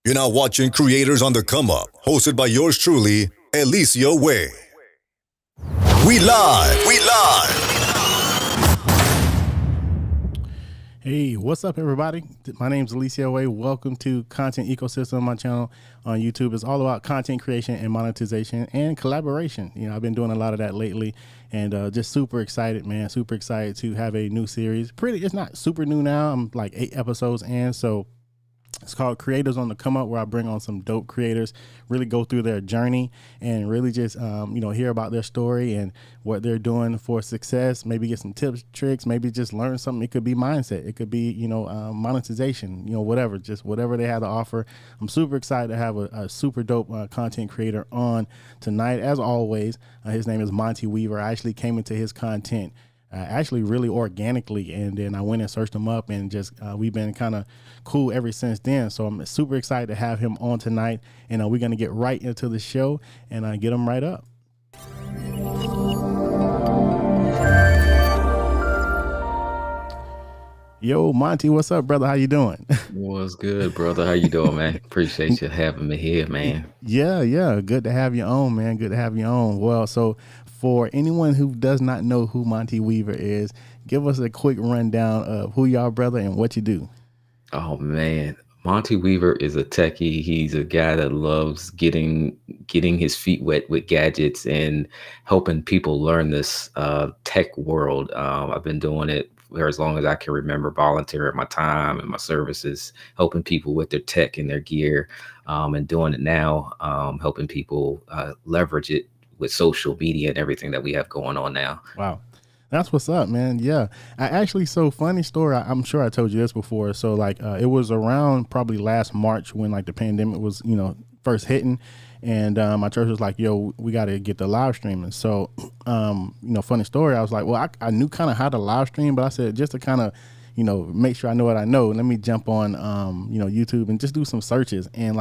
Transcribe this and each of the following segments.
You're now watching Creators on the Come Up, hosted by yours truly, Eliseo Way. We live. Hey, what's up, everybody? My name is Eliseo Way. Welcome to Content Ecosystem. My channel on YouTube is all about content creation and monetization and collaboration. I've been doing a lot of that lately, and just super excited, man. Super excited to have a new series. It's not super new now. I'm like 8 episodes in, so it's called Creators on the Come Up, where I bring on some dope creators, really go through their journey and really just, hear about their story and what they're doing for success, maybe get some tips, tricks, maybe just learn something. It could be mindset. It could be, monetization, whatever, just whatever they have to offer. I'm super excited to have a super dope content creator on tonight. As always, his name is Monte Weaver. I actually came into his content actually really organically, and then I went and searched him up, and just we've been kind of cool ever since then. So I'm super excited to have him on tonight, and we're gonna get right into the show and get him right up. Yo, Monty, what's up, brother? How you doing? What's good, brother? How you doing, man? Appreciate you having me here, man. Yeah. Good to have you on, man. Good to have you on. Well, so for anyone who does not know who Monte Weaver is, give us a quick rundown of who you are, brother, and what you do. Oh man, Monte Weaver is a techie. He's a guy that loves getting his feet wet with gadgets and helping people learn this tech world. I've been doing it for as long as I can remember, volunteering my time and my services, helping people with their tech and their gear, and doing it now, helping people leverage it with social media and everything that we have going on now. Wow. That's what's up, man. Yeah. So funny story. I'm sure I told you this before. So it was around probably last March when the pandemic was, first hitting, and my church was like, yo, we got to get the live streaming. So, funny story. I was like, well, I knew kind of how to live stream, but I said, just to kind of, make sure I know what I know, let me jump on, YouTube and just do some searches. And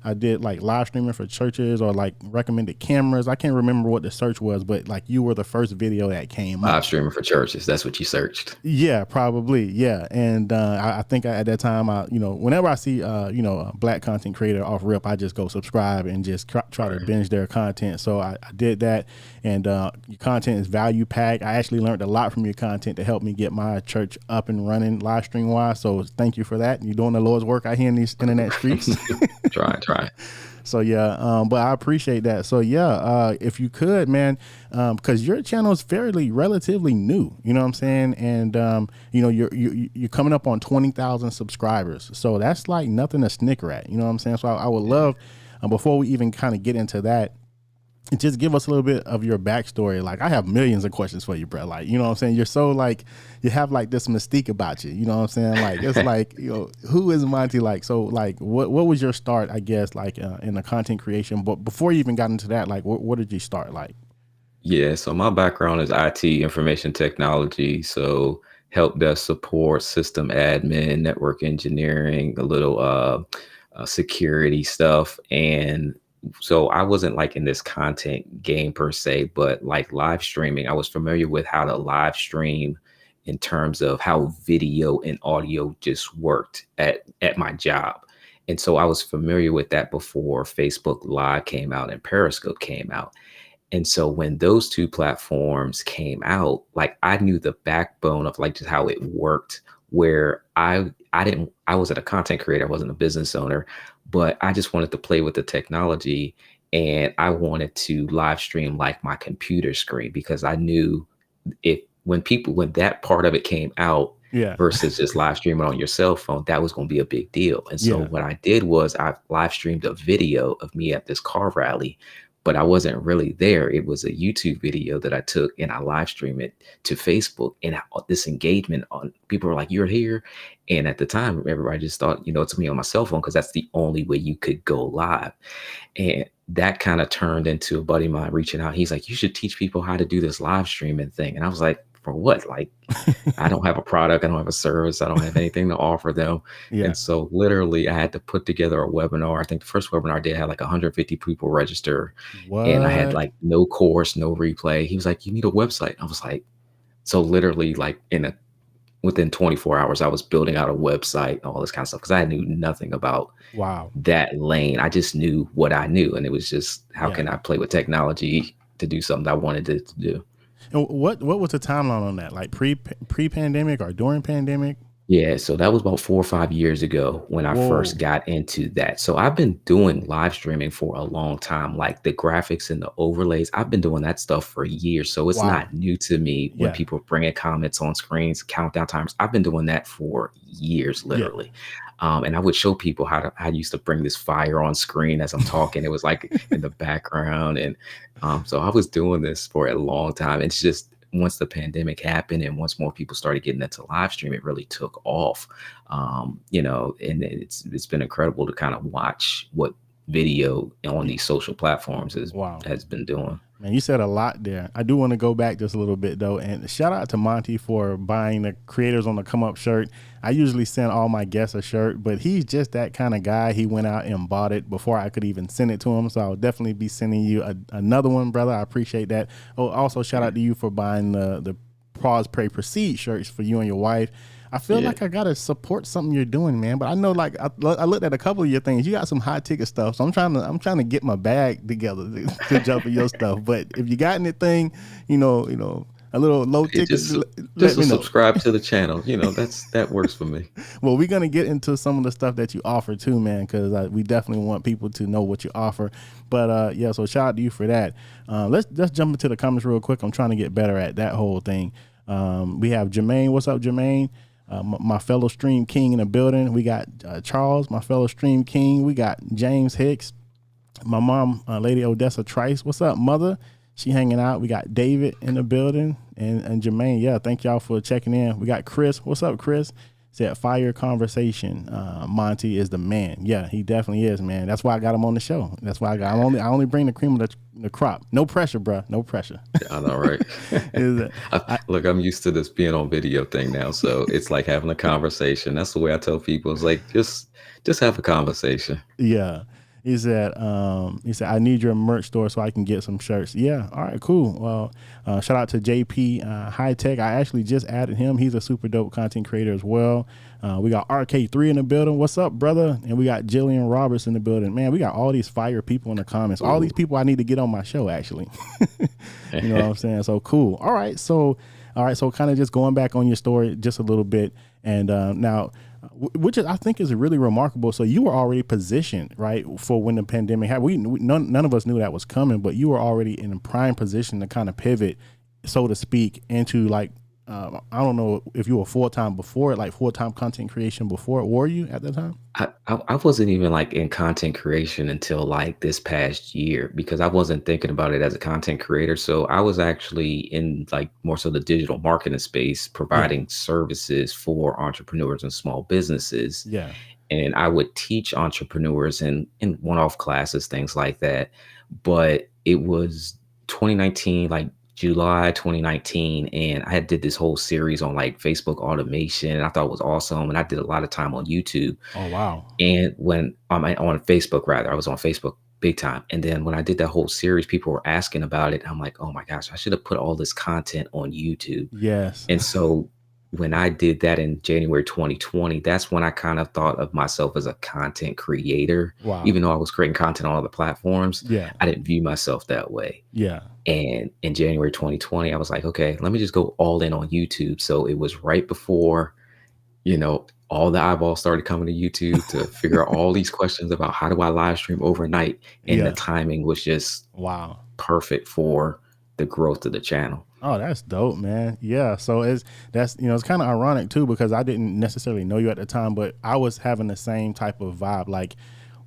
I did live streaming for churches or recommended cameras. I can't remember what the search was, but you were the first video that came up. Live streaming for churches. That's what you searched. Yeah, probably. Yeah. And I think at that time, whenever I see, a black content creator off rip, I just go subscribe and just try to binge their content. So I did that. And your content is value packed. I actually learned a lot from your content to help me get my church up and running live stream wise. So thank you for that. You're doing the Lord's work out here in these internet streets. Try. So yeah, but I appreciate that. So yeah, if you could, man, because your channel is relatively new, you know what I'm saying, and you're coming up on 20,000 subscribers, so that's nothing to snicker at, you know what I'm saying. So I would love, before we even kind of get into that, just give us a little bit of your backstory. I have millions of questions for you, bro. You know what I'm saying? You're so you have this mystique about you. You know what I'm saying? It's who is Monty? So what was your start, I guess, in the content creation? But before you even got into that, what did you start like? Yeah, so my background is IT, information technology. So help desk support, system admin, network engineering, a little security stuff. And so I wasn't in this content game per se, but live streaming, I was familiar with how to live stream in terms of how video and audio just worked at my job. And so I was familiar with that before Facebook Live came out and Periscope came out. And so when those two platforms came out, I knew the backbone of just how it worked, where I wasn't a content creator, I wasn't a business owner, but I just wanted to play with the technology, and I wanted to live stream my computer screen, because I knew when that part of it came out, yeah, versus just live streaming on your cell phone, that was going to be a big deal. And so what I did was I live streamed a video of me at this car rally, but I wasn't really there. It was a YouTube video that I took, and I live streamed it to Facebook, and this engagement on people were like, "You're here." And at the time, everybody just thought, it's me on my cell phone, because that's the only way you could go live. And that kind of turned into a buddy of mine reaching out. He's like, "You should teach people how to do this live streaming thing." And I was like, "For what?" I don't have a product. I don't have a service. I don't have anything to offer them. Yeah. And so literally I had to put together a webinar. I think the first webinar I did had 150 people register. What? And I had no course, no replay. He was like, "You need a website." I was like, so literally in within 24 hours, I was building out a website, all this kind of stuff, because I knew nothing about Wow. that lane. I just knew what I knew, and it was just, how Yeah. can I play with technology to do something I wanted it to do? And what was the timeline on that? Like pre-pandemic or during pandemic? Yeah, so that was about 4 or 5 years ago when I first Whoa. got into that. So I've been doing live streaming for a long time, like the graphics and the overlays. I've been doing that stuff for years. So it's Wow. not new to me when Yeah. people bring in comments on screens, countdown timers. I've been doing that for years, Yeah. literally. And I would show people how I used to bring this fire on screen as I'm talking. It was like in the background. And so I was doing this for a long time. It's just, once the pandemic happened and once more people started getting into live stream, it really took off. And it's been incredible to kind of watch what video on these social platforms Wow. has been doing. Man, you said a lot there. I do want to go back just a little bit though, and shout out to Monty for buying the Creators on the Come Up shirt. I usually send all my guests a shirt, but he's just that kind of guy. He went out and bought it before I could even send it to him. So I'll definitely be sending you another one, brother. I appreciate that. Oh, also shout out to you for buying the Pause, Pray, Proceed shirts for you and your wife. I feel like I gotta support something you're doing, man. But I know, like, I looked at a couple of your things. You got some high ticket stuff, so I'm trying to get my bag together to jump in your stuff. But if you got anything, a little low ticket, Just let me know. subscribe to the channel. That works for me. Well, we're gonna get into some of the stuff that you offer too, man, because we definitely want people to know what you offer. But yeah, so shout out to you for that. Let's jump into the comments real quick. I'm trying to get better at that whole thing. We have Jermaine. What's up, Jermaine? My fellow stream king in the building. We got Charles, my fellow stream king. We got James Hicks, my mom, Lady Odessa Trice. What's up, mother? She hanging out. We got David in the building and Jermaine. Yeah, thank y'all for checking in. We got Chris. What's up, Chris? Said fire conversation. Monty is the man. Yeah, he definitely is, man. That's why I got him on the show. That's why I only bring the cream of the crop. No pressure, bro. No pressure. I know, right? Look, I'm used to this being on video thing now, so it's like having a conversation. That's the way I tell people. It's like just have a conversation. Yeah. He said, I need your merch store so I can get some shirts. Yeah. All right, cool. Well, shout out to JP High Tech. I actually just added him. He's a super dope content creator as well. We got RK3 in the building. What's up, brother? And we got Jillian Roberts in the building. Man, we got all these fire people in the comments. All these people I need to get on my show, actually. You know what I'm saying? So cool. All right. So kind of just going back on your story just a little bit. And now, which I think is really remarkable. So you were already positioned, right, for when the pandemic happened. None of us knew that was coming, but you were already in a prime position to kind of pivot, so to speak, into like, I don't know if you were full-time before it, like full-time content creation before it. Were you at the time? I wasn't even like in content creation until like this past year, because I wasn't thinking about it as a content creator. So I was actually in like more so the digital marketing space, providing services for entrepreneurs and small businesses. Yeah. And I would teach entrepreneurs in one-off classes, things like that. But it was 2019, like July 2019, and I did this whole series on like Facebook automation. I thought it was awesome, and I did a lot of time on YouTube. Oh wow! And when on Facebook, rather, I was on Facebook big time. And then when I did that whole series, people were asking about it. I'm like, oh my gosh, I should have put all this content on YouTube. Yes. And so when I did that in January 2020, that's when I kind of thought of myself as a content creator. Wow. Even though I was creating content on other platforms, yeah, I didn't view myself that way. Yeah. And in January 2020, I was like, okay, let me just go all in on YouTube. So it was right before, all the eyeballs started coming to YouTube to figure out all these questions about how do I live stream overnight. And the timing was just perfect for the growth of the channel. Oh, that's dope, man. Yeah. So it's kind of ironic too, because I didn't necessarily know you at the time, but I was having the same type of vibe. Like,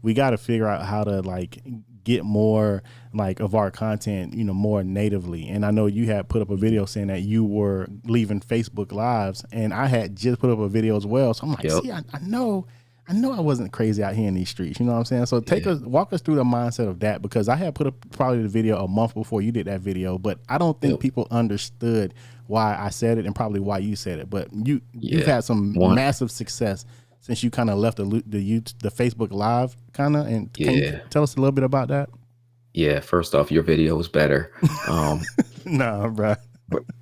we got to figure out how to like get more like of our content, more natively. And I know you had put up a video saying that you were leaving Facebook Lives, and I had just put up a video as well. So I'm like, see, I know I wasn't crazy out here in these streets. You know what I'm saying? So walk us through the mindset of that, because I had put up probably the video a month before you did that video, but I don't think people understood why I said it and probably why you said it. But you've had some massive success since you kind of left the Facebook Live kind of. And can you tell us a little bit about that? Yeah, first off, your video was better. Nah, bro.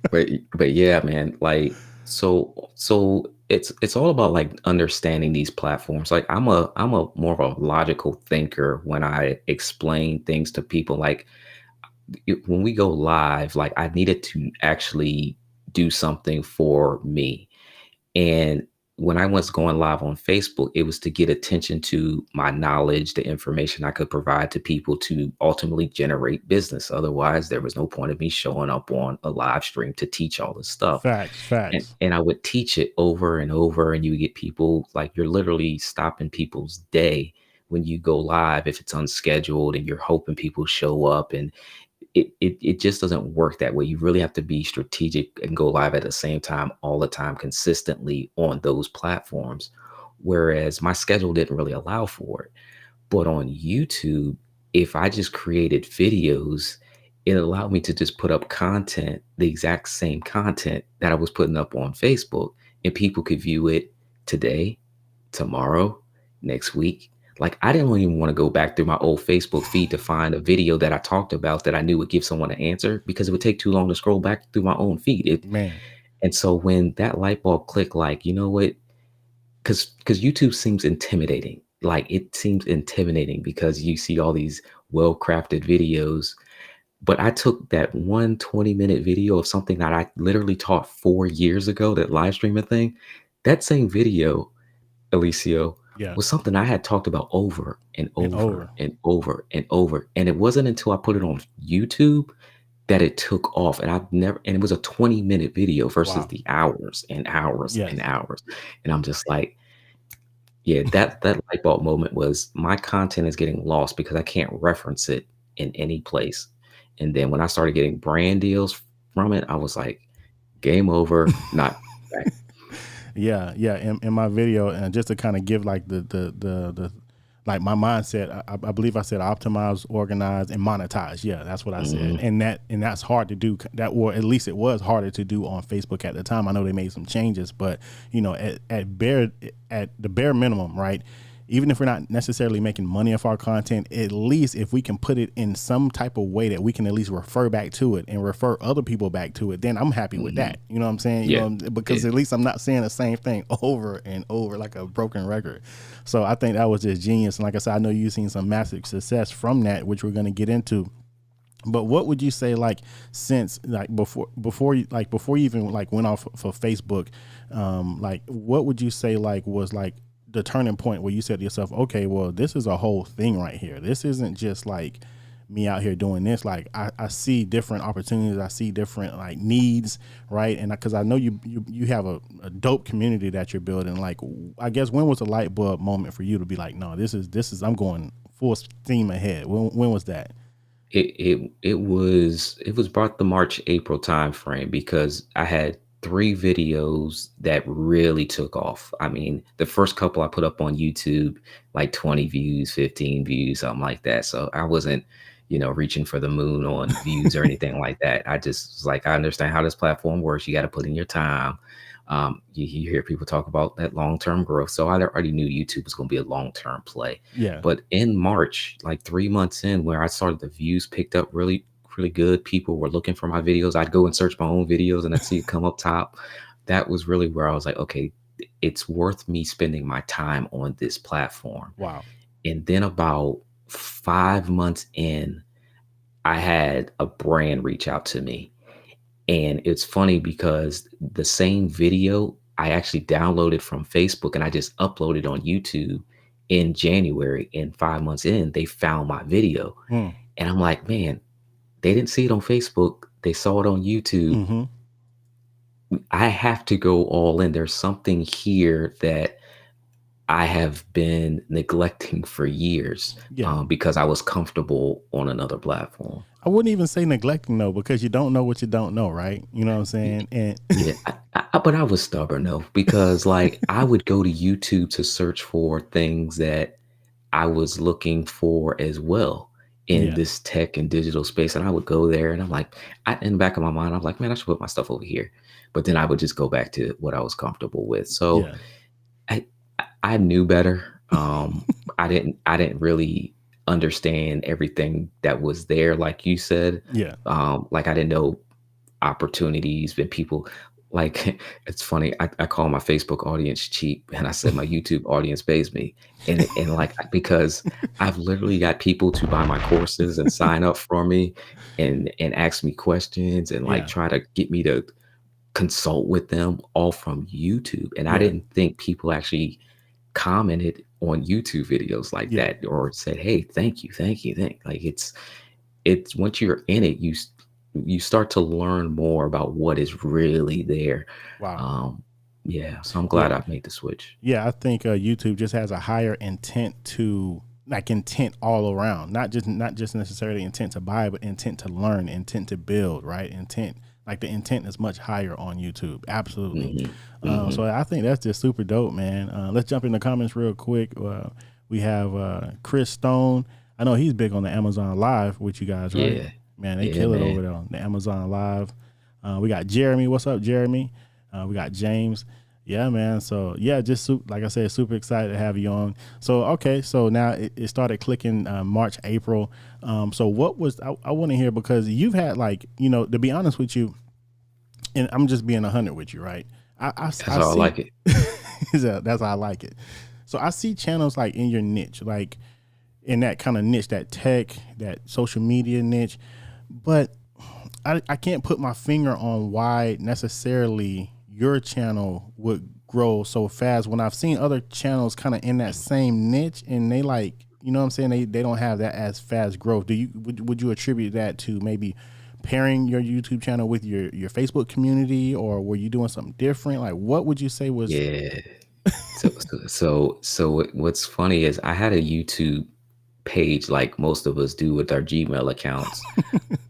But yeah, man, like So it's all about like understanding these platforms. Like I'm a more of a logical thinker when I explain things to people. Like when we go live, like I needed to actually do something for me. And when I was going live on Facebook, it was to get attention to my knowledge, the information I could provide to people to ultimately generate business. Otherwise, there was no point of me showing up on a live stream to teach all this stuff. Facts, And facts. and I would teach it over and over, and you would get people like you're literally stopping people's day when you go live if it's unscheduled and you're hoping people show up, and it just doesn't work that way. You really have to be strategic and go live at the same time all the time consistently on those platforms. Whereas my schedule didn't really allow for it. But on YouTube, if I just created videos, it allowed me to just put up content, the exact same content that I was putting up on Facebook, and people could view it today, tomorrow, next week. Like I didn't even want to go back through my old Facebook feed to find a video that I talked about that I knew would give someone an answer because it would take too long to scroll back through my own feed. Man. And so when that light bulb clicked, like, you know what? Because YouTube seems intimidating. Like it seems intimidating because you see all these well-crafted videos. But I took that 1 20-minute video of something that I literally taught 4 years ago, that live streaming thing. That same video, Eliseo, Yeah. was something I had talked about over and And over over. and over and over. And it wasn't until I put it on YouTube that it took off. And I've never, and it was a 20-minute video versus Wow. the hours and hours and Yes. hours. And I'm just like, yeah, that light bulb moment was my content is getting lost because I can't reference it in any place. And then when I started getting brand deals from it, I was like, game over, not back. Yeah, yeah. In my video, and just to kind of give like the like my mindset, I believe I said optimize, organize, and monetize. Yeah, that's what I said. Mhm. And that's hard to do. That, or at least it was harder to do on Facebook at the time. I know they made some changes, but you know, at the bare minimum, right? Even if we're not necessarily making money off our content, at least if we can put it in some type of way that we can at least refer back to it and refer other people back to it, then I'm happy with Mhm. that. You know what I'm saying? You Yeah. know, because Yeah. at least I'm not saying the same thing over and over like a broken record. So I think that was just genius. And like I said, I know you've seen some massive success from that, which we're going to get into. But what would you say, like, since like before you even like went off for Facebook, like what would you say like was like the turning point where you said to yourself, okay, well, this is a whole thing right here. This isn't just like me out here doing this. Like I see different opportunities. I see different like needs, right? And because I know you have a dope community that you're building. Like, I guess when was the light bulb moment for you to be like, no, this is I'm going full steam ahead. When was that? It was about the March April time frame because I had three videos that really took off. I mean, the first couple I put up on YouTube, like 20 views, 15 views, something like that. So I wasn't, reaching for the moon on views or anything like that. I just was like, I understand how this platform works. You got to put in your time. You hear people talk about that long-term growth. So I already knew YouTube was going to be a long-term play. Yeah. But in March, like 3 months in, where I started, the views picked up really, really good. People were looking for my videos. I'd go and search my own videos and I'd see it come up top. That was really where I was like, okay, it's worth me spending my time on this platform. Wow. And then about 5 months in, I had a brand reach out to me. And it's funny because the same video I actually downloaded from Facebook and I just uploaded on YouTube in January. And 5 months in, they found my video. Hmm. And I'm like, man, they didn't see it on Facebook. They saw it on YouTube. Mm-hmm. I have to go all in. There's something here that I have been neglecting for years Yeah. because I was comfortable on another platform. I wouldn't even say neglecting though, because you don't know what you don't know, right? You know what I'm saying? And Yeah, but I was stubborn though, because like I would go to YouTube to search for things that I was looking for as well in yeah, this tech and digital space. And I would go there and I'm like, in the back of my mind, I'm like, man, I should put my stuff over here. But then I would just go back to what I was comfortable with. So yeah, I knew better. I didn't really understand everything that was there, like you said. yeah, Like I didn't know opportunities and people. like it's funny. I call my Facebook audience cheap, and I said my YouTube audience pays me, and like because I've literally got people to buy my courses and sign up for me, and ask me questions and like Yeah, try to get me to consult with them all from YouTube. And I yeah, didn't think people actually commented on YouTube videos like yeah. that or said, "Hey, thank you, thank you, thank." Like it's once you're in it, you start to learn more about what is really there. Wow. Um, yeah, so I'm Yeah, glad I've made the switch. yeah. I think YouTube just has a higher intent to like intent all around, not just necessarily intent to buy, but intent to learn, intent to build, right? Intent like the intent is much higher on YouTube. Absolutely. Hmm. Hmm. So I think that's just super dope, man. Let's jump in the comments real quick. We have Chris Stone. I know he's big on the Amazon Live with you guys, right? Yeah, Man, they yeah, kill it over man. there on the Amazon Live. We got Jeremy. What's up, Jeremy? We got James. Yeah, man. So yeah, like I said, super excited to have you on. So okay, so now it started clicking March, April. So what was I want to hear because you've had like to be honest with you, and I'm just being 100 with you, right? That's I how I see. like it. That's how I like it. So I see channels like in your niche, like in that kind of niche, that tech, that social media niche, but I can't put my finger on why necessarily your channel would grow so fast when I've seen other channels kind of in that same niche and they like, you know what I'm saying? They don't have that as fast growth. Would you attribute that to maybe pairing your YouTube channel with your Facebook community or were you doing something different? Like what would you say was Yeah. What's funny is I had a YouTube page like most of us do with our Gmail accounts,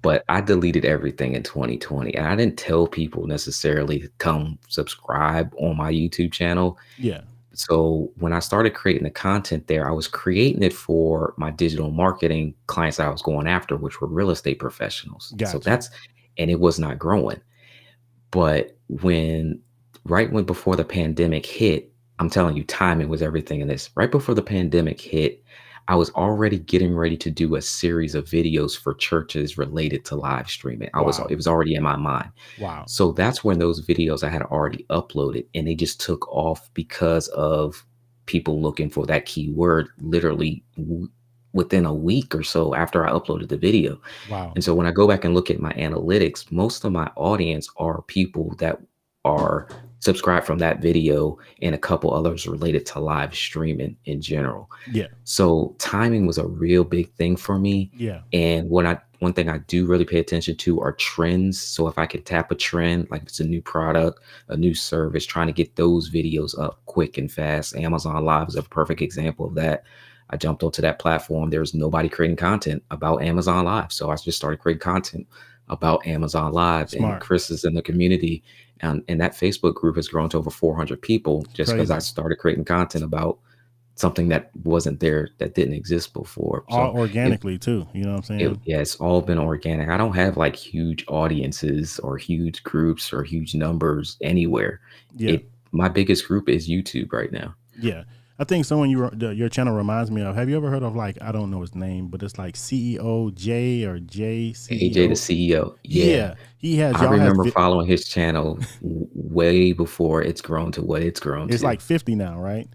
but I deleted everything in 2020. And I didn't tell people necessarily to come subscribe on my YouTube channel. yeah, So when I started creating the content there, I was creating it for my digital marketing clients I was going after, which were real estate professionals. So gotcha. and it was not growing. But right when before the pandemic hit, I'm telling you, timing was everything in this. Right before the pandemic hit, I was already getting ready to do a series of videos for churches related to live streaming. Wow. It was already in my mind. Wow. So that's when those videos I had already uploaded and they just took off because of people looking for that keyword literally within a week or so after I uploaded the video. Wow. And so when I go back and look at my analytics, most of my audience are people that are subscribed from that video and a couple others related to live streaming in general. Yeah. So timing was a real big thing for me. Yeah. And one thing I do really pay attention to are trends. So if I can tap a trend, like if it's a new product, a new service, trying to get those videos up quick and fast. Amazon Live is a perfect example of that. I jumped onto that platform. There was nobody creating content about Amazon Live. So I just started creating content about Amazon Live. And Smart. Chris is in the community. And that Facebook group has grown to over 400 people just because I Crazy. started creating content about something that wasn't there, that didn't exist before. All So organically too. You know what I'm saying? yeah, it's all been organic. I don't have like huge audiences or huge groups or huge numbers anywhere. Yeah. My biggest group is YouTube right now. Yeah. I think someone your channel reminds me of. Have you ever heard of like I don't know his name, but it's like CEO J or J AJ, the CEO. CEO. Yeah. Yeah, he has I y'all has remember following his channel way before it's grown to what it's grown it's to. like 50 now, right?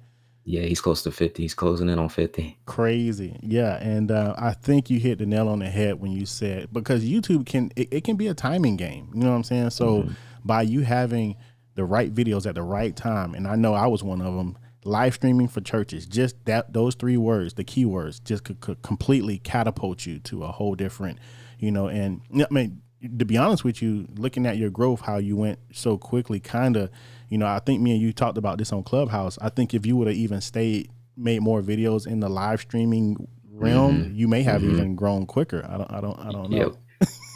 Yeah, he's close to 50. He's closing in on 50. Crazy. Yeah, and I think you hit the nail on the head when you said because YouTube it can be a timing game. You know what I'm saying? So Mhm. by you having the right videos at the right time, and I know I was one of them. Live streaming for churches, just those three words, the keywords, just could completely catapult you to a whole different, And I mean, to be honest with you, looking at your growth, how you went so quickly, kind of, I think me and you talked about this on Clubhouse. I think if you would have even made more videos in the live streaming realm, Mhm. you may have Mhm. even grown quicker. I don't Yeah. know.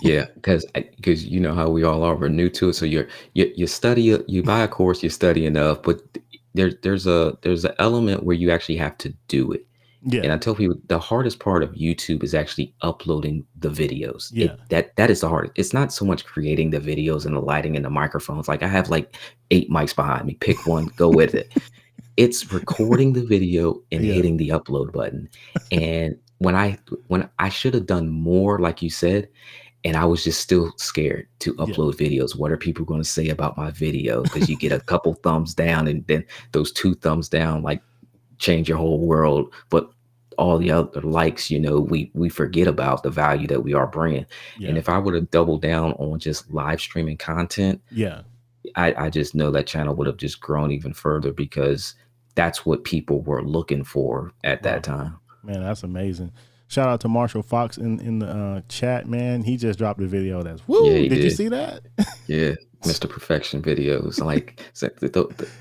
Yeah, because you know how we all are. We're new to it, so you study it, you buy a course, you study enough, but there's an element where you actually have to do it. Yeah, And I tell people the hardest part of YouTube is actually uploading the videos. yeah, That is the hardest. It's not so much creating the videos and the lighting and the microphones. Like I have like 8 mics behind me. Pick one, go with it. It's recording the video and yeah, hitting the upload button. And when I should have done more, like you said, And I was just still scared to Yeah. upload videos. What are people going to say about my video? Because you get a couple thumbs down, and then those 2 thumbs down like change your whole world. But all the other likes, we forget about the value that we are bringing. And Yeah. if I would have doubled down on just live streaming content, Yeah. I just know that channel would have just grown even further, because that's what people were looking for at that Wow. time. Man, that's amazing. Shout out to Marshall Fox in the chat, man. He just dropped a video that's woo. Yeah, he Did you did. see that? Yeah, Mr. Perfection videos. Like,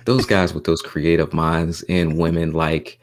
those guys with those creative minds, and women like,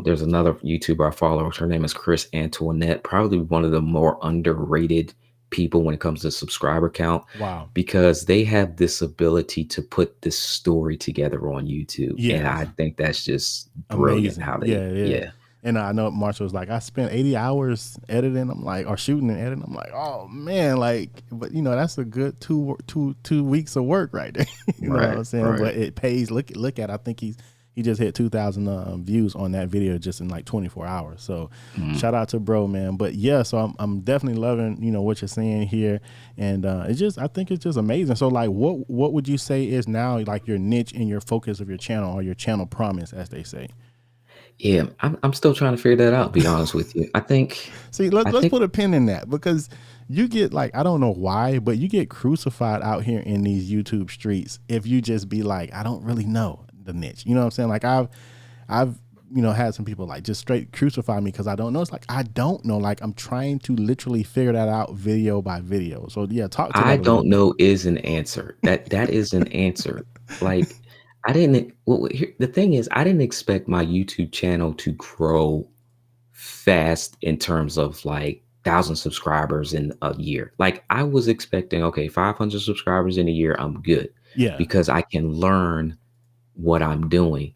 there's another YouTuber I follow. Her name is Chris Antoinette. Probably one of the more underrated people when it comes to subscriber count, Wow. because they have this ability to put this story together on YouTube. And Yes. I think that's just brilliant Amazing. how Yeah, they, yeah. yeah, And I know Marshall was like, I spent 80 hours editing. I'm like, or shooting and editing. I'm like, oh man, like, but that's a good two weeks of work right there. You know what I'm saying? right. But it pays. Look at. I think he just hit 2,000 views on that video just in like 24 hours. So shout out to bro, man. But yeah, so I'm definitely loving what you're saying here, and I think it's just amazing. So like, what would you say is now like your niche and your focus of your channel, or your channel promise, as they say? Yeah, I'm still trying to figure that out, to be honest with you. See, let's put a pin in that, because you get, like, I don't know why, but you get crucified out here in these YouTube streets if you just be like, I don't really know the niche. You know what I'm saying? Like I've had some people like just straight crucify me because I don't know. It's like, I don't know. Like, I'm trying to literally figure that out video by video. So yeah, talk to that I a little don't bit. know is an answer. That is an answer. Like, the thing is, I didn't expect my YouTube channel to grow fast in terms of like 1,000 subscribers in a year. Like, I was expecting, okay, 500 subscribers in a year, I'm good, Yeah. because I can learn what I'm doing.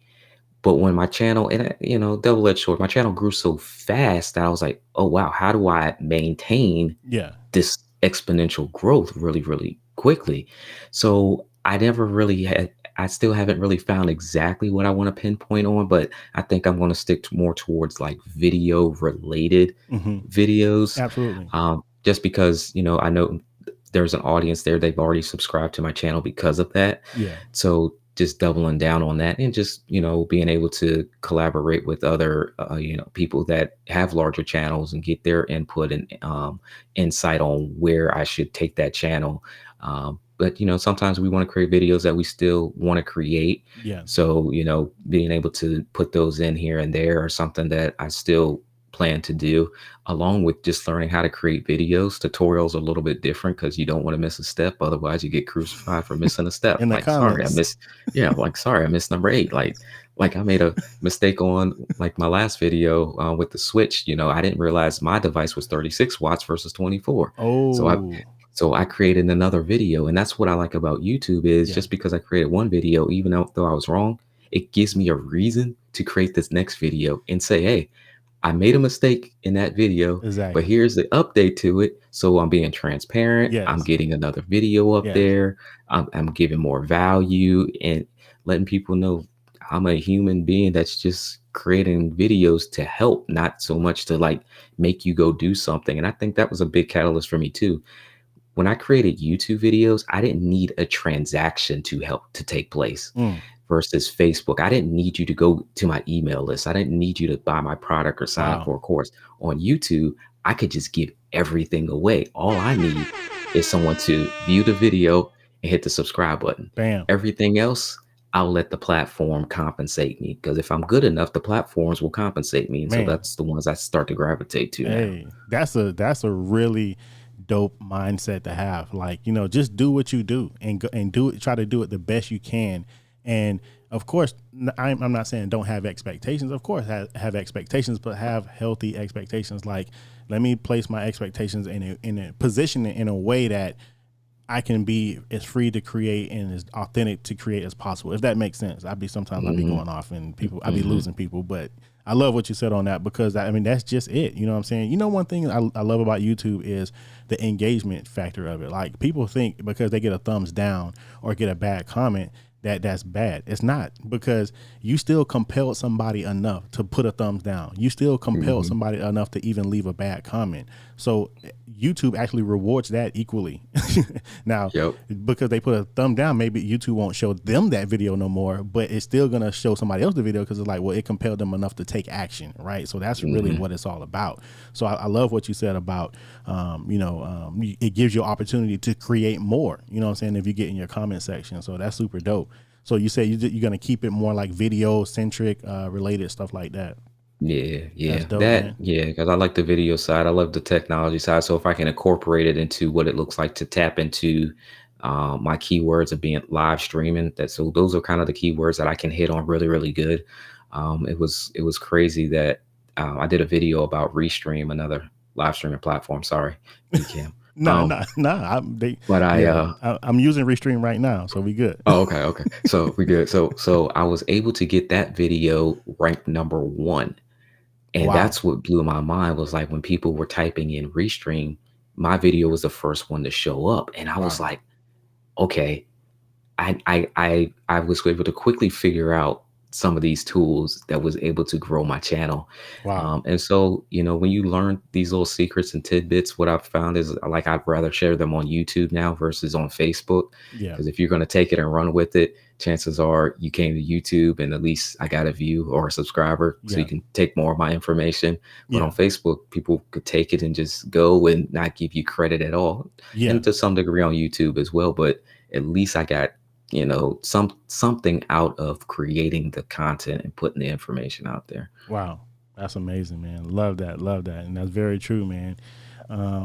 But when my channel, and double-edged sword, my channel grew so fast that I was like, oh wow, how do I maintain Yeah. this exponential growth really, really quickly? So I still haven't really found exactly what I want to pinpoint on, but I think I'm going to stick more towards like video related videos. Absolutely. Just because, I know there's an audience there. They've already subscribed to my channel because of that. Yeah. So just doubling down on that, and just, being able to collaborate with other, people that have larger channels and get their input and insight on where I should take that channel. But, sometimes we want to create videos that we still want to create. Yeah. So, being able to put those in here and there are something that I still plan to do, along with just learning how to create videos. Tutorials are a little bit different because you don't want to miss a step. Otherwise you get crucified for missing a step. In the Like, sorry, comments. sorry, I missed number 8. Like I made a mistake on like my last video with the switch. I didn't realize my device was 36 watts versus 24. Oh. So I created another video, and that's what I like about YouTube is just because I created one video, even though I was wrong, it gives me a reason to create this next video and say, hey, I made a mistake in that video, Exactly. but here's the update to it. So I'm being transparent. Yes. I'm getting another video up Yes. there. I'm giving more value and letting people know I'm a human being that's just creating videos to help, not so much to like make you go do something. And I think that was a big catalyst for me too. When I created YouTube videos, I didn't need a transaction to take place. Versus Facebook, I didn't need you to go to my email list. I didn't need you to buy my product or sign up for a course. On YouTube, I could just give everything away. All I need is someone to view the video and hit the subscribe button. Bam. Everything else, I'll let the platform compensate me, because if I'm good enough, the platforms will compensate me. And so that's the ones I start to gravitate to now. That's a really dope mindset to have. Like, just do what you do and go and do it. Try to do it the best you can. And of course, I'm not saying don't have expectations. Of course, have expectations, but have healthy expectations. Like, let me place my expectations in a position in a way that I can be as free to create and as authentic to create as possible. If that makes sense. I'd be going off and I'd be losing people, but I love what you said on that, because that's just it. You know what I'm saying? One thing I love about YouTube is the engagement factor of it. Like, people think because they get a thumbs down or get a bad comment that's bad. It's not, because you still compelled somebody enough to put a thumbs down. You still compelled somebody enough to even leave a bad comment. So YouTube actually rewards that equally. Now, Yep. because they put a thumb down, maybe YouTube won't show them that video no more, but it's still gonna show somebody else the video, because it's like, well, it compelled them enough to take action, right? So that's really what it's all about. So I love what you said about, it gives you opportunity to create more. You know what I'm saying? If you get in your comment section, so that's super dope. So you say you're gonna keep it more like video centric, related stuff like that. That's dope, man. Because I like the video side. I love the technology side. So if I can incorporate it into what it looks like to tap into my keywords of being live streaming, so those are kind of the keywords that I can hit on really, really good. It was crazy that I did a video about Restream, another live streaming platform. Sorry, Ecamm. But I'm using Restream right now, so we good. Oh, okay. So we good. So I was able to get that video ranked number 1. And Wow. that's what blew my mind, was like when people were typing in Restream, my video was the first one to show up. And I was like, okay, I was able to quickly figure out some of these tools that was able to grow my channel. Wow. And so, when you learn these little secrets and tidbits, what I've found is, like, I'd rather share them on YouTube now versus on Facebook. Yeah. Because if you're going to take it and run with it, chances are you came to YouTube and at least I got a view or a subscriber, so you can take more of my information. But on Facebook, people could take it and just go and not give you credit at all. And to some degree on YouTube as well. But at least I got, something out of creating the content and putting the information out there. Wow. That's amazing, man. Love that. And that's very true, man.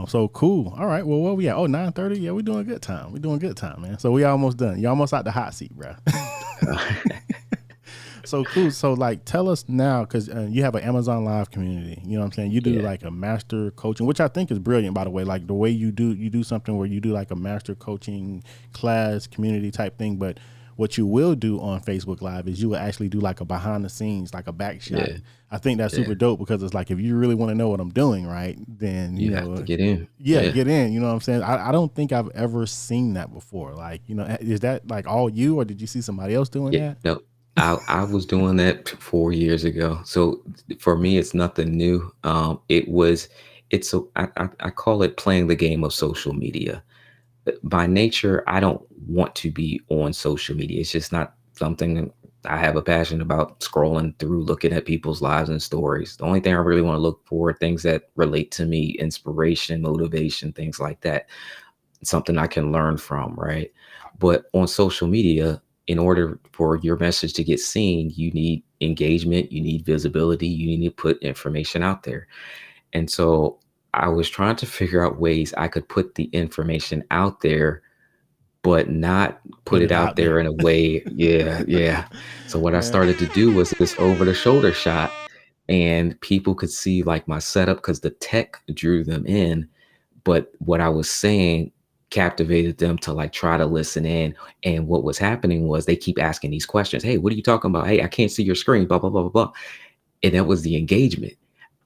So cool. All right. Well, where we at? Oh, 9:30. Yeah, we're doing good time. Man. So we almost done. You almost out the hot seat, bro. So cool. So like, tell us now, because you have an Amazon Live community. You know what I'm saying? You do like a master coaching, which I think is brilliant, by the way. Like the way you do something where you do like a master coaching class community type thing. But what you will do on Facebook Live is you will actually do like a behind the scenes, like a back shot. I think that's super dope, because it's like, if you really want to know what I'm doing, right, then you know, have to get in. Get in. You know what I'm saying? I don't think I've ever seen that before. Like, is that like all you, or did you see somebody else doing that? No, I was doing that 4 years ago. So for me, it's nothing new. I call it playing the game of social media. By nature, I don't want to be on social media. It's just not something I have a passion about, scrolling through, looking at people's lives and stories. The only thing I really want to look for are things that relate to me, inspiration, motivation, things like that. Something I can learn from, right? But on social media, in order for your message to get seen, you need engagement, you need visibility, you need to put information out there. And so I was trying to figure out ways I could put the information out there, but not put it out there in a way. So what I started to do was this over the shoulder shot, and people could see like my setup, because the tech drew them in. But what I was saying captivated them to like try to listen in. And what was happening was they keep asking these questions. Hey, what are you talking about? Hey, I can't see your screen, blah, blah, blah, blah, blah. And that was the engagement.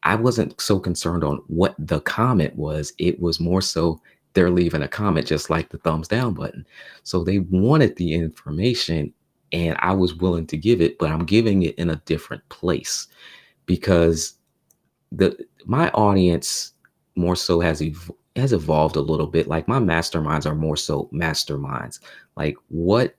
I wasn't so concerned on what the comment was. It was more so they're leaving a comment, just like the thumbs down button. So they wanted the information, and I was willing to give it, but I'm giving it in a different place, because my audience more so has evolved a little bit. Like my masterminds are more so masterminds. Like what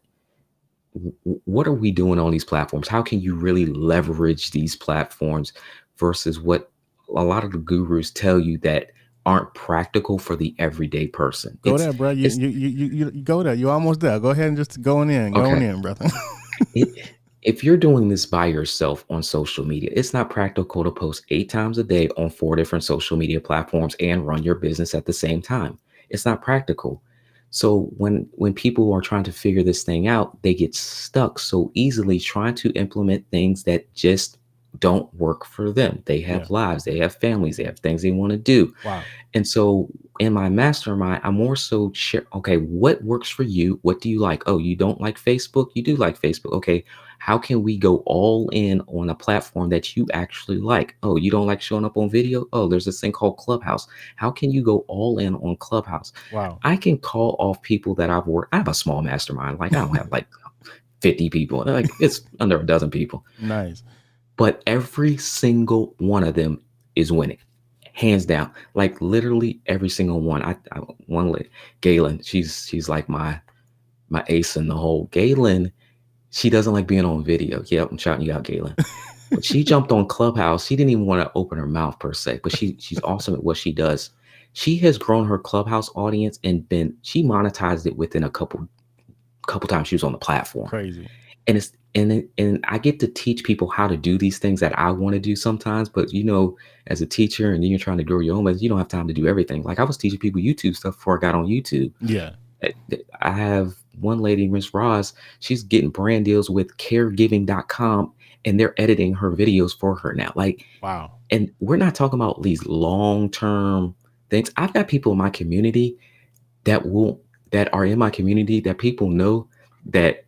are we doing on these platforms? How can you really leverage these platforms versus what a lot of the gurus tell you that aren't practical for the everyday person? Go there, bro. You go there. You're almost there. Go ahead and just going in, brother. If you're doing this by yourself on social media, it's not practical to post 8 times a day on 4 different social media platforms and run your business at the same time. It's not practical. So when people are trying to figure this thing out, they get stuck so easily trying to implement things that just don't work for them. They have lives, they have families, they have things they want to do. Wow. And so in my mastermind, I'm more so okay, what works for you? What do you like? Oh, you don't like Facebook? You do like Facebook. Okay, how can we go all in on a platform that you actually like? Oh, you don't like showing up on video? Oh, there's this thing called Clubhouse. How can you go all in on Clubhouse? Wow. I can call off people that I've worked. I have a small mastermind. Like I don't have like 50 people. Like it's under a dozen people. Nice. But every single one of them is winning, hands down. Like literally every single one. I one Galen, she's like my ace in the hole. Galen, she doesn't like being on video. Yep, I'm shouting you out, Galen. But she jumped on Clubhouse. She didn't even want to open her mouth per se, but she's awesome at what she does. She has grown her Clubhouse audience and she monetized it within a couple times she was on the platform. Crazy. And and I get to teach people how to do these things that I want to do sometimes, but as a teacher and then you're trying to grow your own business, you don't have time to do everything. Like I was teaching people YouTube stuff before I got on YouTube. Yeah. I have one lady, Miss Roz, she's getting brand deals with caregiving.com and they're editing her videos for her now. Like, wow. And we're not talking about these long-term things. I've got people in my community that are in my community that people know that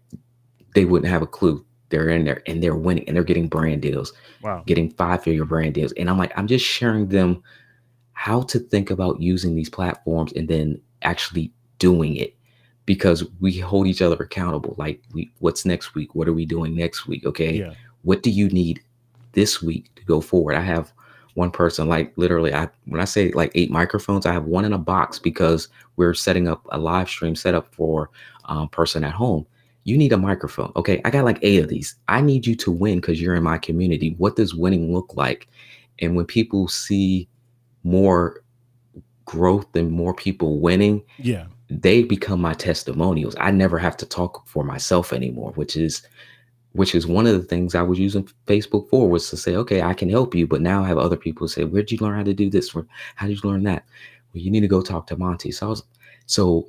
they wouldn't have a clue. They're in there and they're winning and they're getting brand deals, wow, getting 5-figure brand deals. And I'm just sharing them how to think about using these platforms and then actually doing it, because we hold each other accountable. Like what's next week? What are we doing next week? Okay. Yeah. What do you need this week to go forward? I have one person, like literally, when I say like 8 microphones, I have one in a box because we're setting up a live stream setup for person at home. You need a microphone. Okay. I got like 8 of these. I need you to win because you're in my community. What does winning look like? And when people see more growth and more people winning, yeah, they become my testimonials. I never have to talk for myself anymore, which is one of the things I was using Facebook for, was to say, okay, I can help you. But now I have other people say, where'd you learn how to do this? How did you learn that? Well, you need to go talk to Monty. So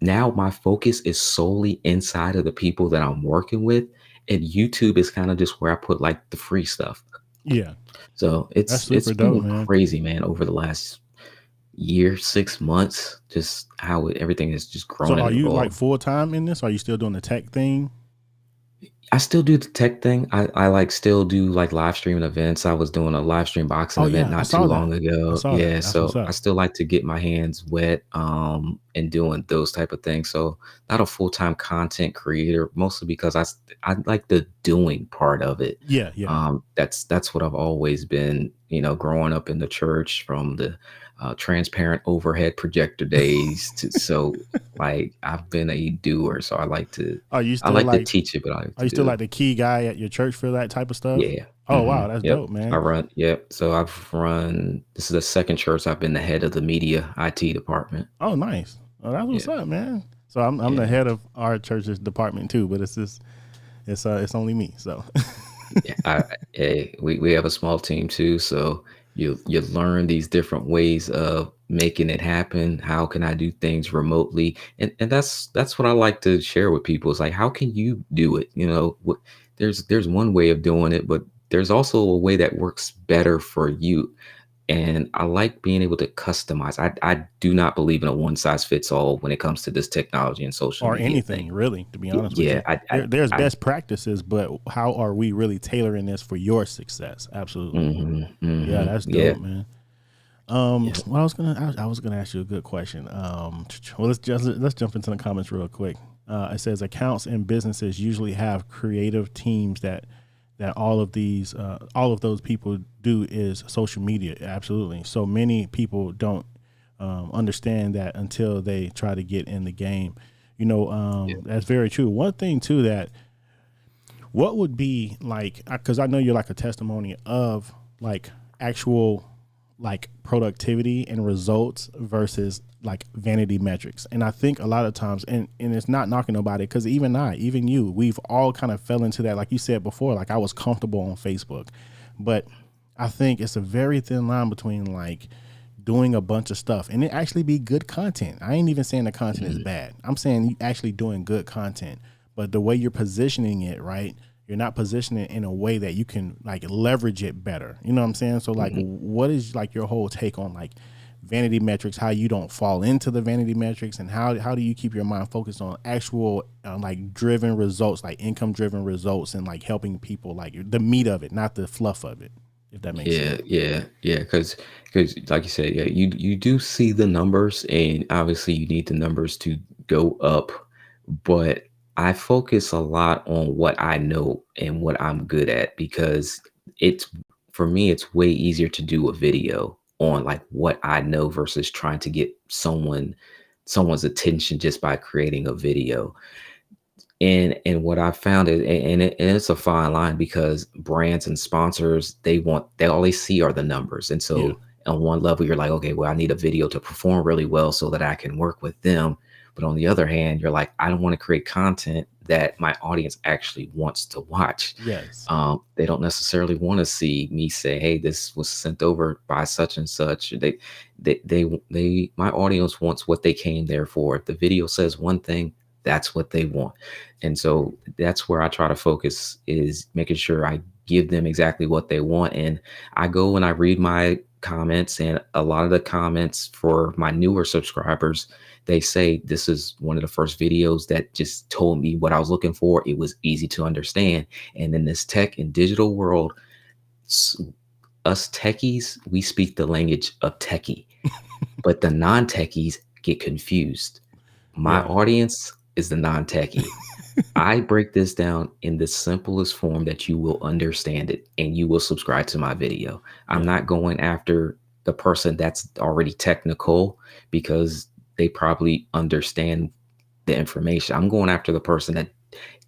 now my focus is solely inside of the people that I'm working with. And YouTube is kind of just where I put like the free stuff. yeah. So That's it's super been dope, man. crazy, man, over the last year, 6 months, just how everything has just grown. So are and you evolved. like full time in this? Or are you still doing the tech thing? I still do the tech thing. I like still do like live streaming events. I was doing a live stream boxing Oh event yeah, I not too saw that. long I ago. saw that. Yeah, That's what's so I up. still like to get my hands wet and doing those type of things. So not a full-time content creator, mostly because I like the doing part of it. Yeah, yeah. That's what I've always been, growing up in the church, from the transparent overhead projector days so like I've been a doer. So I like to Are you I still like to like? teach it, but I like Are to you still do it. like the key guy at your church for that type of stuff? Yeah. Oh wow, that's Yep. dope, man. I run. Yep. So this is the second church I've been the head of the media IT department. Oh nice. Oh, that's what's Yeah. up, man. So I'm the Yeah. head of our church's department too, but it's only me. So Yeah. We have a small team too. So you learn these different ways of making it happen. How can I do things remotely? And that's what I like to share with people. It's like, how can you do it? There's one way of doing it, but there's also a way that works better for you. And I like being able to customize. I do not believe in a one size fits all when it comes to this technology and social or media thing. anything really, to be honest with Yeah, you. There's best practices, but how are we really tailoring this for your success? Absolutely. Yeah, that's yeah, dope, man. yeah. Well, I was gonna ask you a good question. Well, let's jump into the comments real quick. It says accounts and businesses usually have creative teams that all of those people do is social media. Absolutely. So many people don't understand that until they try to get in the game. That's very true. One thing too, that what would be like, because I know you're like a testimony of like actual like productivity and results versus like vanity metrics. And I think a lot of times, and it's not knocking nobody, because even you, we've all kind of fell into that. Like you said before, like I was comfortable on Facebook, but I think it's a very thin line between like doing a bunch of stuff and it actually be good content. I ain't even saying the content is bad. I'm saying you actually doing good content, but the way you're positioning it, right? You're not positioning it in a way that you can like leverage it better. You know what I'm saying? So like, what is like your whole take on like vanity metrics, how you don't fall into the vanity metrics, and how do you keep your mind focused on actual like driven results, like income driven results, and like helping people, like the meat of it, not the fluff of it, if that makes sense. Yeah. Because like you said, yeah, you do see the numbers, and obviously you need the numbers to go up, but I focus a lot on what I know and what I'm good at because it's for me, it's way easier to do a video on like what I know versus trying to get someone's attention just by creating a video. And what I found is, and it's a fine line because brands and sponsors, they all they see are the numbers. And Yeah. so on one level, you're like, okay, well, I need a video to perform really well so that I can work with them. But on the other hand, you're like, I don't want to create content that my audience actually wants to watch. Yes. They don't necessarily want to see me say, "Hey, this was sent over by such and such." My audience wants what they came there for. If the video says one thing, that's what they want. And so that's where I try to focus is making sure I give them exactly what they want. And I go and I read my comments, and a lot of the comments for my newer subscribers, they say this is one of the first videos that just told me what I was looking for. It was easy to understand. And in this tech and digital world, s- us techies, we speak the language of techie, but the non-techies get confused. My Yeah. audience is the non-techie. I break this down in the simplest form that you will understand it and you will subscribe to my video. I'm Yeah. not going after the person that's already technical because they probably understand the information. I'm going after the person that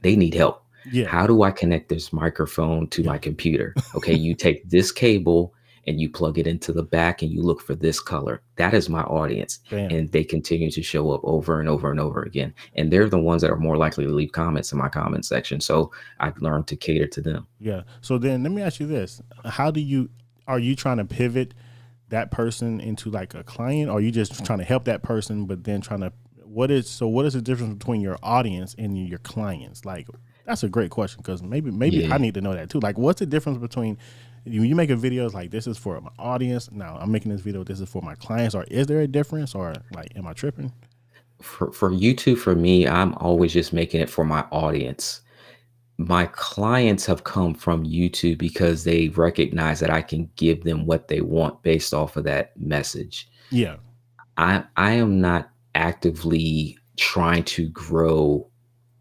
they need help. Yeah. How do I connect this microphone to my Yeah. computer? Okay, you take this cable and you plug it into the back and you look for this color. That is my audience. Bam. And they continue to show up over and over and over again. And they're the ones that are more likely to leave comments in my comment section. So I've learned to cater to them. Yeah. So then let me ask you this. Are you trying to pivot that person into like a client, or are you just trying to help that person, but then what is the difference between your audience and your clients? Like, that's a great question because maybe I Yeah. need to know that too. Like, what's the difference between you make a video like this is for my audience, now I'm making this video, this is for my clients, or is there a difference, or like, am I tripping? For YouTube, for me, I'm always just making it for my audience. My clients have come from YouTube because they recognize that I can give them what they want based off of that message. Yeah. I am not actively trying to grow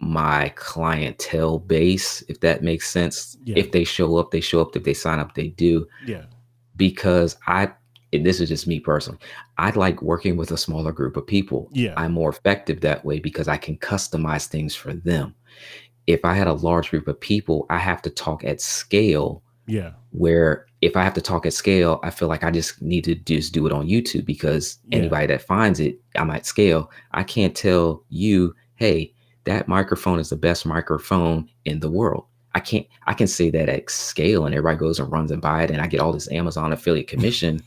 my clientele base, if that makes sense. Yeah. If they show up, they show up. If they sign up, they do. Yeah. Because and this is just me personally, I like working with a smaller group of people. Yeah. I'm more effective that way because I can customize things for them. If I had a large group of people, I have to talk at scale, Yeah. where if I have to talk at scale, I feel like I just need to just do it on YouTube because Yeah. anybody that finds it, I'm at scale. I can't tell you, hey, that microphone is the best microphone in the world. I can say that at scale and everybody goes and runs and buy it and I get all this Amazon affiliate commission.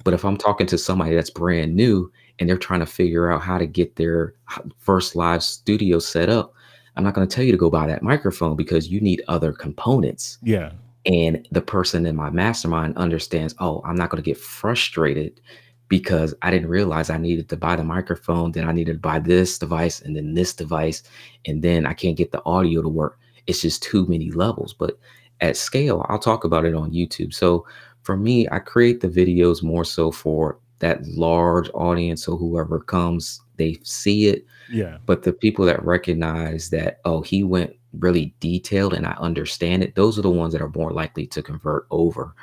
But if I'm talking to somebody that's brand new and they're trying to figure out how to get their first live studio set up, I'm not going to tell you to go buy that microphone because you need other components. Yeah. And the person in my mastermind understands, oh, I'm not going to get frustrated because I didn't realize I needed to buy the microphone. Then I needed to buy this device and then this device. And then I can't get the audio to work. It's just too many levels. But at scale, I'll talk about it on YouTube. So for me, I create the videos more so for that large audience. So whoever comes, they see it, Yeah. but the people that recognize that, oh, he went really detailed and I understand it, those are the ones that are more likely to convert over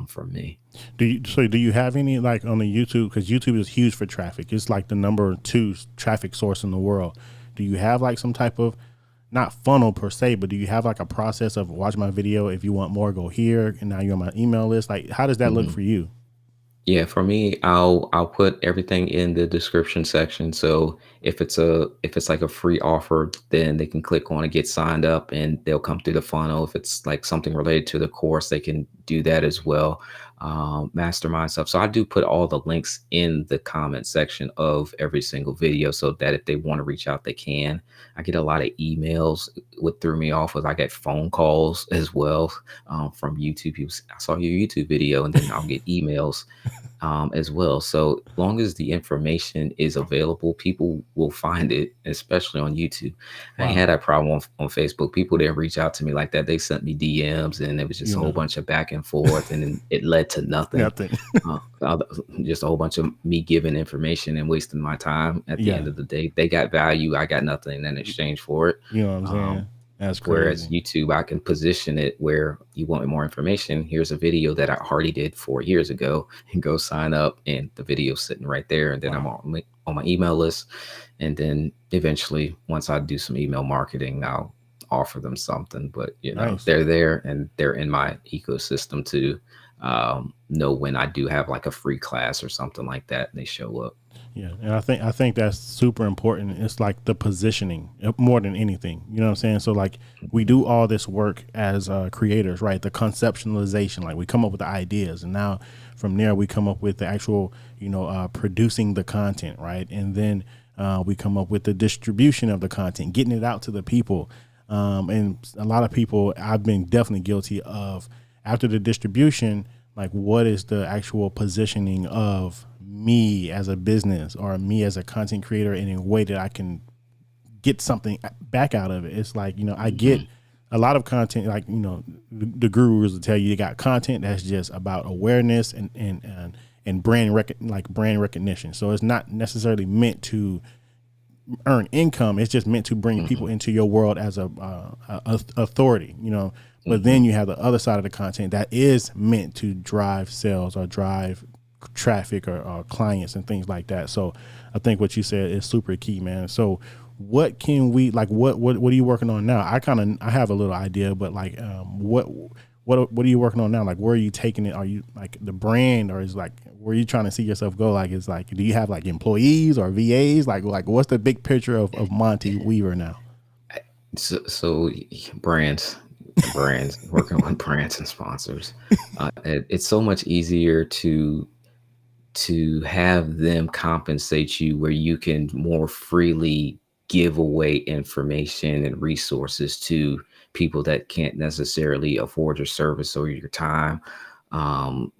from me. Do you have any like on the YouTube, because YouTube is huge for traffic, it's like the number 2 traffic source in the world. Do you have like some type of, not funnel per se, but do you have like a process of watch my video, if you want more, go here, and now you're on my email list? Like, how does that look Mhm. for you? Yeah, for me, I'll put everything in the description section. So if it's like a free offer, then they can click on it, get signed up, and they'll come through the funnel. If it's like something related to the course, they can do that as well. Mastermind stuff. So I do put all the links in the comment section of every single video so that if they want to reach out, they can. I get a lot of emails. What threw me off was I get phone calls as well from YouTube. People say, I saw your YouTube video, and then I'll get emails as well. So long as the information is available, people will find it, especially on YouTube. I ain't Wow. had that problem on Facebook. People didn't reach out to me like that. They sent me DMs, and it was just You a whole know, bunch of back and forth, and then it led to nothing. nothing. Uh, uh, just a whole bunch of me giving information and wasting my time. At the Yeah. end of the day, they got value. I got nothing in exchange for it. You know what I'm Um, saying? That's Whereas crazy. YouTube, I can position it where you want more information. Here's a video that I already did 4 years ago, and go sign up. And the video's sitting right there. And then I'm Wow. on my email list. And then eventually, once I do some email marketing, I'll offer them something. But, Nice. they're there and they're in my ecosystem to know when I do have like a free class or something like that. And they show up. Yeah, and I think that's super important. It's like the positioning more than anything. You know what I'm saying? So like we do all this work as creators, right? The conceptualization, like we come up with the ideas, and now from there we come up with the actual, producing the content, right? And then we come up with the distribution of the content, getting it out to the people. And a lot of people, I've been definitely guilty of after the distribution, like what is the actual positioning of me as a business or me as a content creator in a way that I can get something back out of it. It's like, I get Mhm. a lot of content, like, the gurus will tell you got content that's just about awareness and brand recognition. So it's not necessarily meant to earn income. It's just meant to bring people Mhm. into your world as a authority, but then Mhm. you have the other side of the content that is meant to drive sales or drive traffic or clients and things like that. So I think what you said is super key, man. So what can we like? What are you working on now? I have a little idea, but like, what are you working on now? Like, where are you taking it? Are you like the brand, or is like where are you trying to see yourself go? Like, it's like, do you have like employees or VAs? Like what's the big picture of Monte Weaver now? So brands, working with brands and sponsors. It's so much easier to have them compensate you where you can more freely give away information and resources to people that can't necessarily afford your service or your time. Um,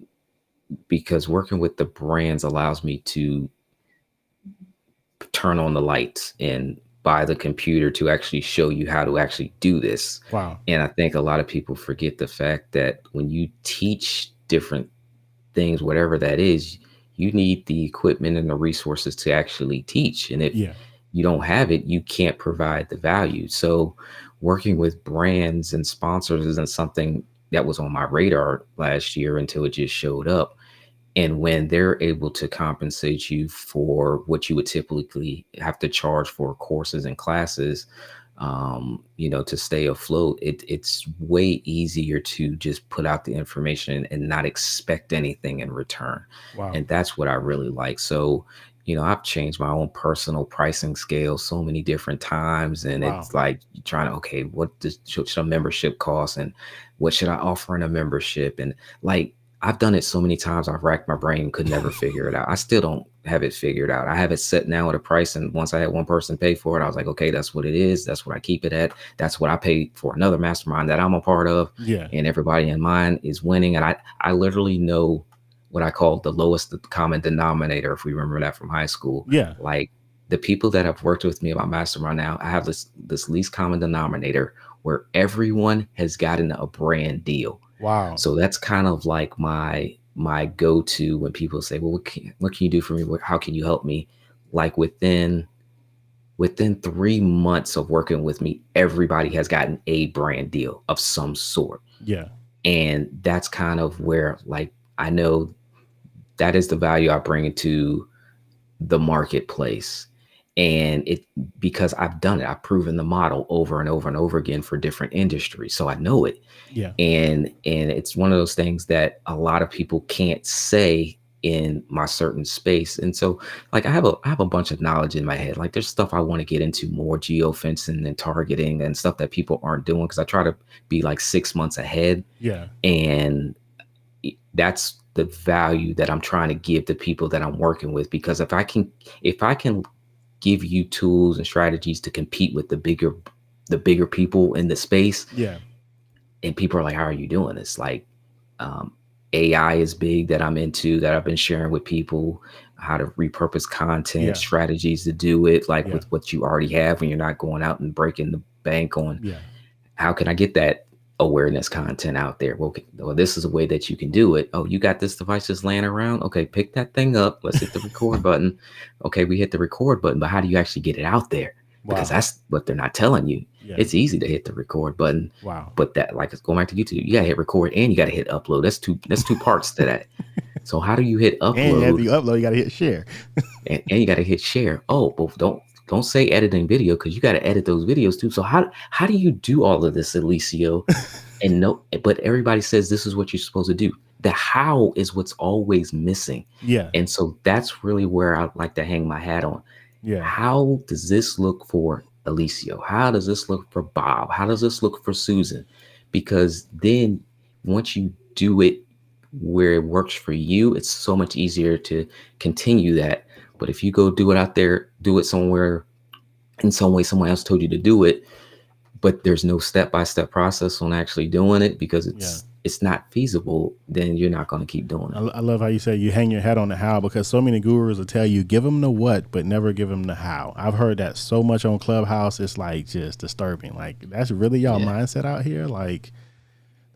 because working with the brands allows me to turn on the lights and buy the computer to actually show you how to actually do this. Wow. And I think a lot of people forget the fact that when you teach different things, whatever that is, you need the equipment and the resources to actually teach. And if Yeah. you don't have it, you can't provide the value. So working with brands and sponsors isn't something that was on my radar last year until it just showed up. And when they're able to compensate you for what you would typically have to charge for courses and classes, to stay afloat, it's way easier to just put out the information and not expect anything in return. Wow. And that's what I really like. So, I've changed my own personal pricing scale so many different times. And Wow. it's like trying to, okay, what should a membership cost? And what should I offer in a membership? And like, I've done it so many times. I've racked my brain, could never figure it out. I still don't have it figured out. I have it set now at a price. And once I had one person pay for it, I was like, okay, that's what it is. That's what I keep it at. That's what I pay for another mastermind that I'm a part of. Yeah. And everybody in mine is winning. And I literally know what I call the lowest common denominator, if we remember that from high school. Yeah. Like the people that have worked with me about mastermind now, I have this least common denominator where everyone has gotten a brand deal. Wow. So that's kind of like my go-to when people say, well, what can you do for me? How can you help me? Like within 3 months of working with me, everybody has gotten a brand deal of some sort. Yeah. And that's kind of where, like, I know that is the value I bring into the marketplace. And it, because I've done it, I've proven the model over and over and over again for different industries. So I know it. Yeah. And it's one of those things that a lot of people can't say in my certain space. And so like I have a bunch of knowledge in my head. Like there's stuff I want to get into more, geofencing and targeting and stuff that people aren't doing, because I try to be like 6 months ahead. Yeah. And that's the value that I'm trying to give to people that I'm working with. Because if I can give you tools and strategies to compete with the bigger people in the space, Yeah. and people are like, how are you doing this? Like, um, AI is big that I'm into, that I've been sharing with people, how to repurpose content, Yeah. strategies to do it, like Yeah. with what you already have when you're not going out and breaking the bank on Yeah. how can I get that awareness content out there? Well, this is a way that you can do it. Oh, you got this device just laying around? Okay, pick that thing up. Let's hit the record button. Okay, we hit the record button, but how do you actually get it out there? Because Wow. that's what they're not telling you. Yeah. It's easy to hit the record button. Wow. But that, like, it's going back to YouTube. You gotta hit record and you gotta hit upload. That's two parts to that. So how do you hit And after upload you upload, you got to hit share. and you gotta hit share? Oh, well, don't say editing video because you got to edit those videos too. So how do you do all of this, Eliseo? And no, but everybody says this is what you're supposed to do. The how is what's always missing. Yeah. And so that's really where I'd like to hang my hat on. Yeah. How does this look for Eliseo? How does this look for Bob? How does this look for Susan? Because then once you do it where it works for you, it's so much easier to continue that. But if you go do it out there, do it somewhere in some way someone else told you to do it, but there's no step-by-step process on actually doing it because it's not feasible, then you're not going to keep doing it. I love how you say you hang your head on the how, because so many gurus will tell you give them the what, but never give them the how. I've heard that so much on Clubhouse. It's like just disturbing. Like that's really y'all mindset out here. Like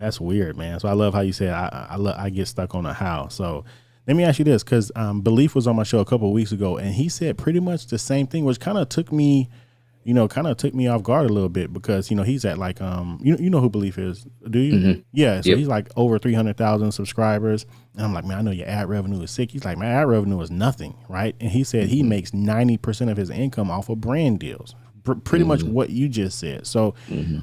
that's weird, man. So I love how you said I get stuck on the how. So let me ask you this, because Belief was on my show a couple of weeks ago, and he said pretty much the same thing, which kind of took me off guard a little bit, because he's at like you know who Belief is, do you? Mm-hmm. Yeah, so he's like over 300,000 subscribers, and I'm like, man, I know your ad revenue is sick. He's like, my ad revenue is nothing, right? And he said he makes 90% of his income off of brand deals. Pretty much what you just said. So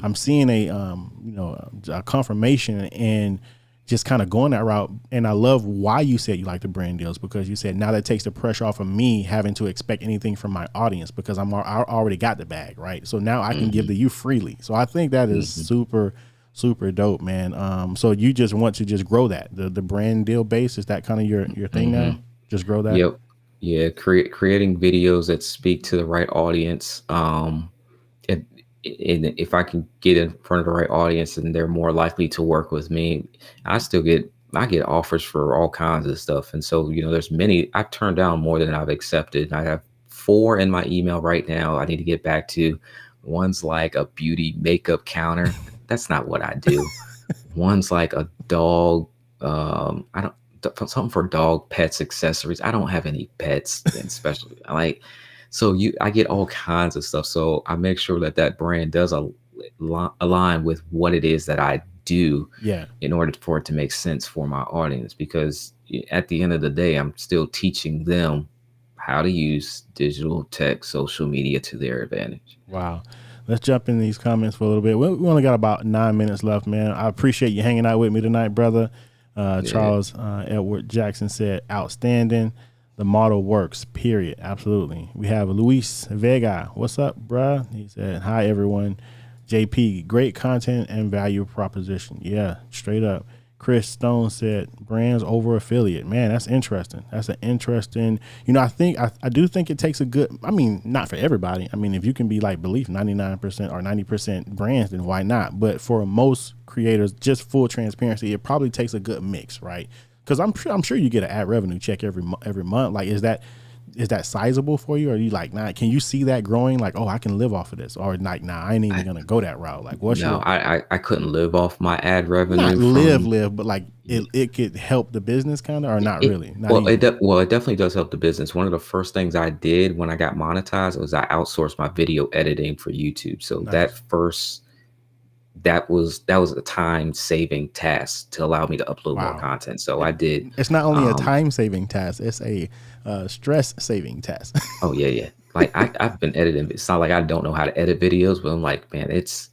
I'm seeing a confirmation and just kind of going that route. And I love why you said you like the brand deals, because you said now that takes the pressure off of me having to expect anything from my audience, because I already got the bag, right? So now I can give to you freely. So I think that is super, super dope, man. So you just want to just grow that, the brand deal base, is that kind of your thing now? Just grow that? Yep. Yeah, creating videos that speak to the right audience. And if I can get in front of the right audience and they're more likely to work with me, I get offers for all kinds of stuff. And so, there's many. I've turned down more than I've accepted. I have 4 in my email right now I need to get back to. One's like a beauty makeup counter. That's not what I do. One's like a dog. Something for dog pets accessories. I don't have any pets, and especially I get all kinds of stuff. So I make sure that brand does align with what it is that I do, in order for it to make sense for my audience. Because at the end of the day, I'm still teaching them how to use digital tech, social media to their advantage. Wow. Let's jump in these comments for a little bit. We only got about 9 minutes left, man. I appreciate you hanging out with me tonight, brother. Charles Edward Jackson said, outstanding. The model works, period. Absolutely. We have Luis Vega. What's up, bruh? He said, hi, everyone. JP, great content and value proposition. Yeah, straight up. Chris Stone said, brands over affiliate. Man, that's interesting. That's an interesting, I do think it takes not for everybody. I mean, if you can be like Belief 99% or 90% brands, then why not? But for most creators, just full transparency, it probably takes a good mix, right? Because I'm sure you get an ad revenue check every month. Like, is that sizable for you? Or are you like, nah, can you see that growing? Like, oh, I can live off of this. Or like, nah, I ain't even gonna go that route. Like, I couldn't live off my ad revenue. Not live, but like it could help the business kind of, or not really. It definitely does help the business. One of the first things I did when I got monetized was I outsourced my video editing for YouTube. So that was a time saving task to allow me to upload more content. So I did. It's not only a time saving task, it's a stress saving task. Oh yeah. Like I've been editing. It's not like I don't know how to edit videos, but I'm like, man, it's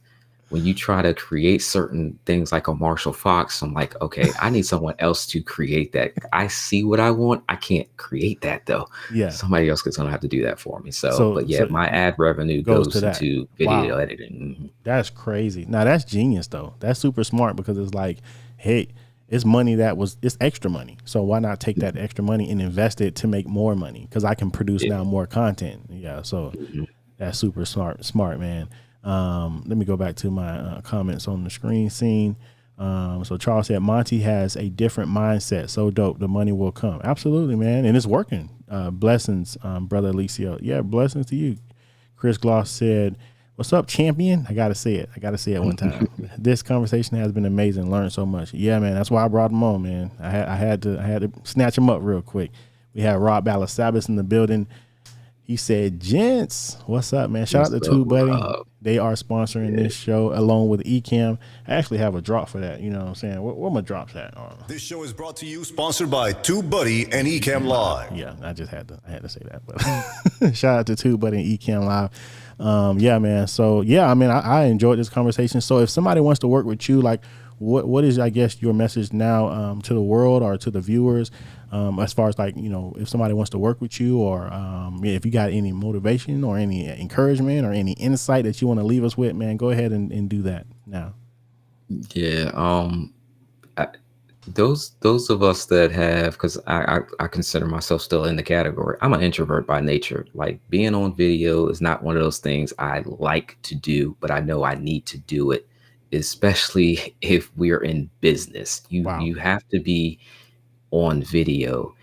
when you try to create certain things like a Marshall Fox, I'm like, okay, I need someone else to create that. I see what I want. I can't create that though. Yeah. Somebody else is going to have to do that for me. So my ad revenue goes into video editing. Mm-hmm. That's crazy. Now that's genius though. That's super smart, because it's like, hey, it's money it's extra money. So why not take that extra money and invest it to make more money? Because I can produce now more content. Yeah. So that's super smart, man. Let me go back to my comments on the screen scene. So Charles said Monty has a different mindset. So dope. The money will come. Absolutely, man. And it's working. Blessings, brother Eliseo. Yeah, blessings to you. Chris Gloss said, "What's up, champion?" I gotta say it. I gotta say it one time. This conversation has been amazing. Learned so much. Yeah, man. That's why I brought him on, man. I had to snatch him up real quick. We had Rob Balasabas in the building. He said, "Gents, what's up, man? Shout out to Two Buddy. They are sponsoring this show along with Ecamm. I actually have a drop for that. You know what I'm saying? Where my drops at? This show is brought to you, sponsored by Two Buddy and Ecamm Live. Yeah, I had to say that. But shout out to Two Buddy and Ecamm Live. Yeah, man. So yeah, I mean, I enjoyed this conversation. So if somebody wants to work with you, like, what is, I guess, your message now to the world or to the viewers, as far as, like, you know, if somebody wants to work with you, or if you got any motivation or any encouragement or any insight that you want to leave us with, man, go ahead and do that now. Yeah. Those of us that have, because I consider myself still in the category, I'm an introvert by nature. Like, being on video is not one of those things I like to do, but I know I need to do it, especially if we're in business. You have to be on video.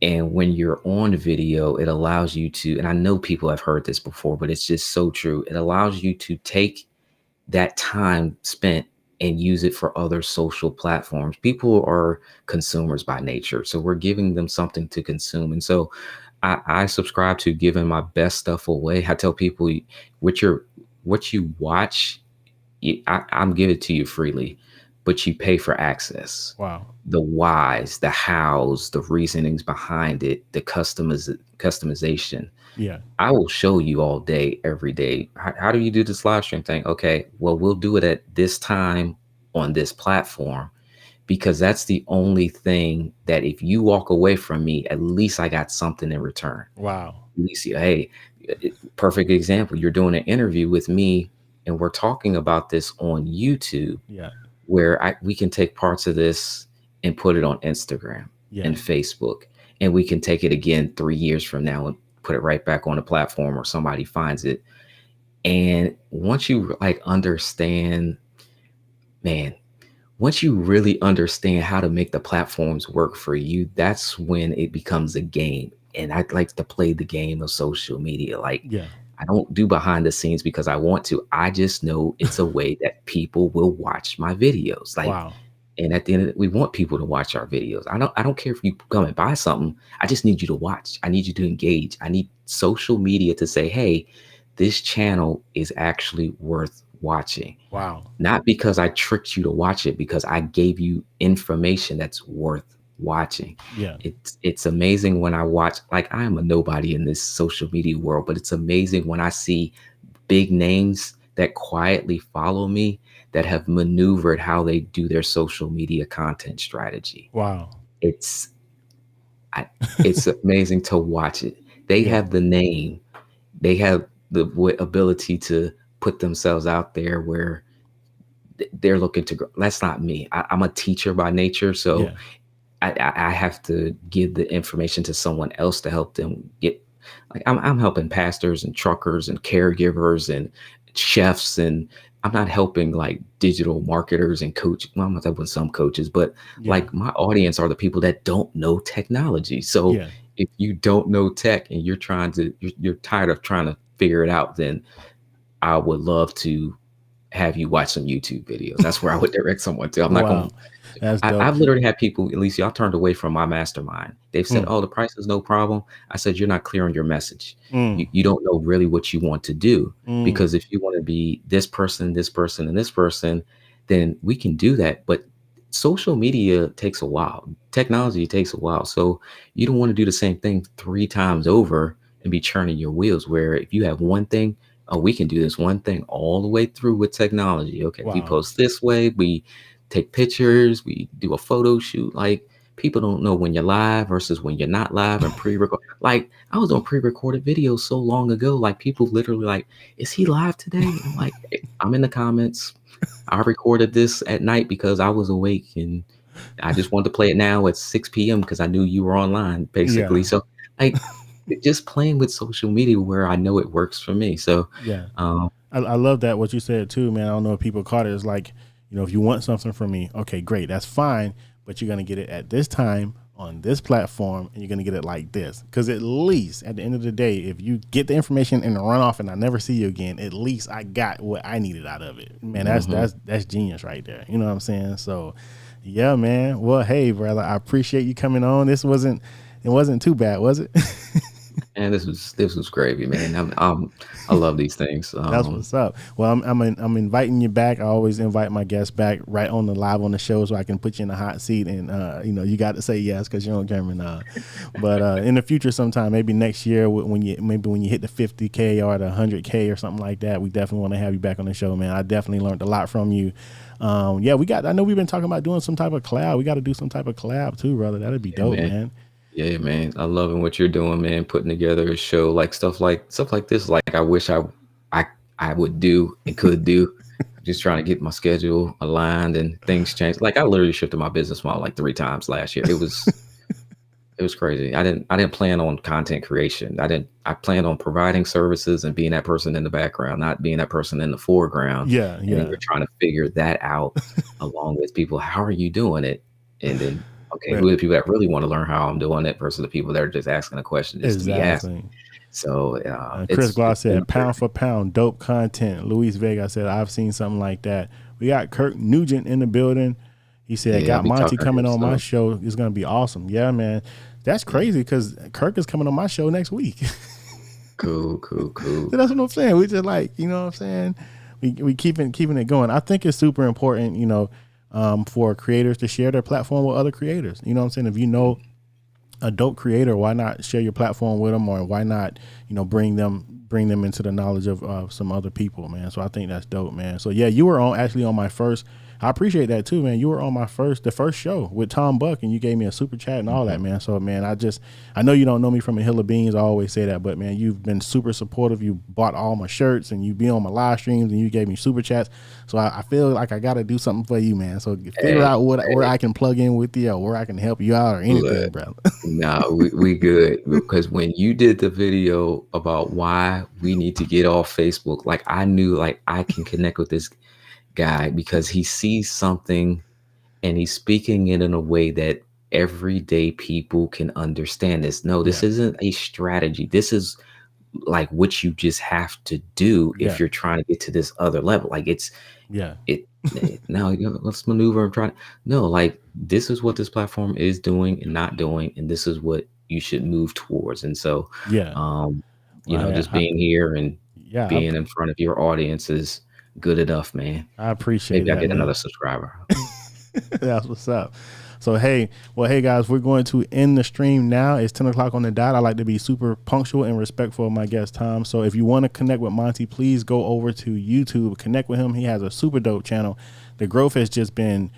And when you're on video, it allows you to, and I know people have heard this before, but it's just so true. It allows you to take that time spent and use it for other social platforms. People are consumers by nature, so we're giving them something to consume. And so I subscribe to giving my best stuff away. I tell people, what you watch, I'm giving it to you freely, but you pay for access. Wow. The whys, the hows, the reasonings behind it, the customization. Yeah. I will show you all day, every day. How do you do this live stream thing? Okay, well, we'll do it at this time on this platform, because that's the only thing that if you walk away from me, at least I got something in return. Wow. Eliseo, hey, perfect example. You're doing an interview with me and we're talking about this on YouTube. Yeah. Where we can take parts of this and put it on Instagram and Facebook, and we can take it again 3 years from now and put it right back on a platform or somebody finds it. And once you understand, man, once you really understand how to make the platforms work for you, that's when it becomes a game. And I'd like to play the game of social media. I don't do behind the scenes because I want to. I just know it's a way that people will watch my videos. And at the end of it, we want people to watch our videos. I don't care if you come and buy something. I just need you to watch. I need you to engage. I need social media to say, hey, this channel is actually worth watching. Wow. Not because I tricked you to watch it, because I gave you information that's worth watching. Yeah. It's amazing when I watch, I am a nobody in this social media world, but it's amazing when I see big names that quietly follow me, that have maneuvered how they do their social media content strategy. Wow. It's amazing to watch it. They have the name, they have the ability to put themselves out there where they're looking to grow. That's not me. I'm a teacher by nature, so I have to give the information to someone else to help them get. I'm helping pastors and truckers and caregivers and chefs, and I'm not helping digital marketers and coach. Well, I'm not helping some coaches, but my audience are the people that don't know technology. So if you don't know tech and you're tired of trying to figure it out, then I would love to have you watch some YouTube videos. That's where I would direct someone to. I'm not going to. I've literally had people, at least y'all turned away from my mastermind. They've said, oh, the price is no problem. I said, you're not clear on your message. You don't know really what you want to do. Because if you want to be this person, this person, and this person, then we can do that. But social media takes a while. Technology takes a while. So you don't want to do the same thing 3 times over and be churning your wheels, where if you have one thing, oh, we can do this one thing all the way through with technology. Okay, we post this way, we take pictures, we do a photo shoot. People don't know when you're live versus when you're not live, and pre-record. I was on pre-recorded videos so long ago. People literally is he live today? I'm I'm in the comments. I recorded this at night because I was awake and I just wanted to play it now at 6 p.m. because I knew you were online, basically. So just playing with social media where I know it works for me. So I love that what you said too, man. I don't know if people caught it. It's You know, if you want something from me, okay, great, that's fine, but you're going to get it at this time on this platform, and you're going to get it like this. Because at least at the end of the day, if you get the information and run off and I never see you again, at least I got what I needed out of it. Man, that's genius right there. You know what I'm saying? So yeah, man. Well, hey, brother, I appreciate you coming on. It wasn't too bad, was it? And this was gravy, man. I love these things. That's what's up. Well, I'm inviting you back. I always invite my guests back right on the live on the show, so I can put you in the hot seat, and you know, you got to say yes because you're on camera. But in the future, sometime, maybe next year, when you hit the 50K or the 100K or something like that, we definitely want to have you back on the show, man. I definitely learned a lot from you. Yeah, I know we've been talking about doing some type of collab. We got to do some type of collab too, brother. That'd be dope, man. Yeah, man. I loving what you're doing, man. Putting together a show like stuff like this. Like I wish I would do and could do. Just trying to get my schedule aligned and things changed. Like I literally shifted my business model like 3 times last year. It was crazy. I didn't plan on content creation. I planned on providing services and being that person in the background, not being that person in the foreground. Yeah. And then we're trying to figure that out along with people. How are you doing it? And then okay, who are the people that really want to learn how I'm doing it versus the people that are just asking a question just to be asking. So Chris Gloss said, pound for pound, dope content. Luis Vega said, I've seen something like that. We got Kirk Nugent in the building. He said, got Monty coming on my show. It's going to be awesome. Yeah, man. That's crazy because Kirk is coming on my show next week. Cool. So that's what I'm saying. We just like, you know what I'm saying? We keeping it going. I think it's super important, you know, for creators to share their platform with other creators. You know what I'm saying? If you know a dope creator, why not share your platform with them, or why not, you know, bring them into the knowledge of some other people, man. So I think that's dope, man. So yeah, you were on my first. I appreciate that too, man. You were on the first show with Tom Buck, and you gave me a super chat and all that, man. So man, I know you don't know me from a hill of beans. I always say that, but man, you've been super supportive. You bought all my shirts, and you be on my live streams, and you gave me super chats. So I feel like I got to do something for you, man. So figure out where I can plug in with you, or where I can help you out, or anything, brother. No, we good, because when you did the video about why we need to get off Facebook, like I knew like I can connect with this guy because he sees something and he's speaking it in a way that everyday people can understand this. No, this isn't a strategy. This is like what you just have to do if you're trying to get to this other level. Like now let's maneuver and try. No, like this is what this platform is doing and not doing, and this is what you should move towards. And so, you know, just being here and being in front of your audience is good enough, man. I appreciate it. Maybe I get another subscriber. That's what's up. So hey guys, we're going to end the stream now. It's 10 o'clock on the dot. I like to be super punctual and respectful of my guest Tom. So if you want to connect with Monty, please go over to YouTube, connect with him. He has a super dope channel. The growth has just been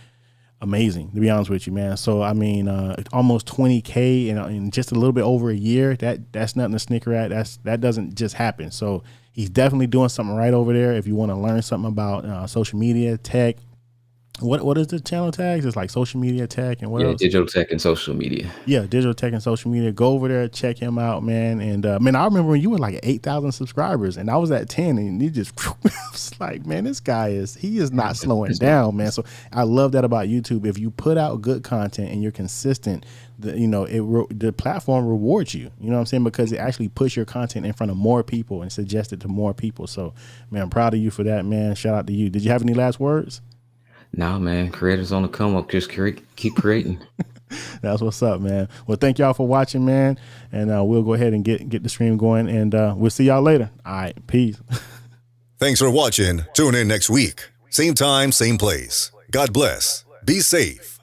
amazing, to be honest with you, man. So I mean, almost 20K in just a little bit over a year. That's nothing to snicker at. That doesn't just happen. So he's definitely doing something right over there. If you want to learn something about social media, tech, what is the channel tags? It's like social media tech and what else? Digital tech and social media. Yeah, digital tech and social media. Go over there, check him out, man. And man, I remember when you were like 8,000 subscribers, and I was at 10, and you just it's like, man, this guy is not slowing down, man. So I love that about YouTube. If you put out good content and you're consistent, the platform rewards you. You know what I'm saying? Because it actually puts your content in front of more people and suggests it to more people. So, man, I'm proud of you for that, man. Shout out to you. Did you have any last words? No, man. Creators on the come up. Just keep creating. That's what's up, man. Well, thank y'all for watching, man. And we'll go ahead and get the stream going. And we'll see y'all later. All right. Peace. Thanks for watching. Tune in next week. Same time, same place. God bless. Be safe.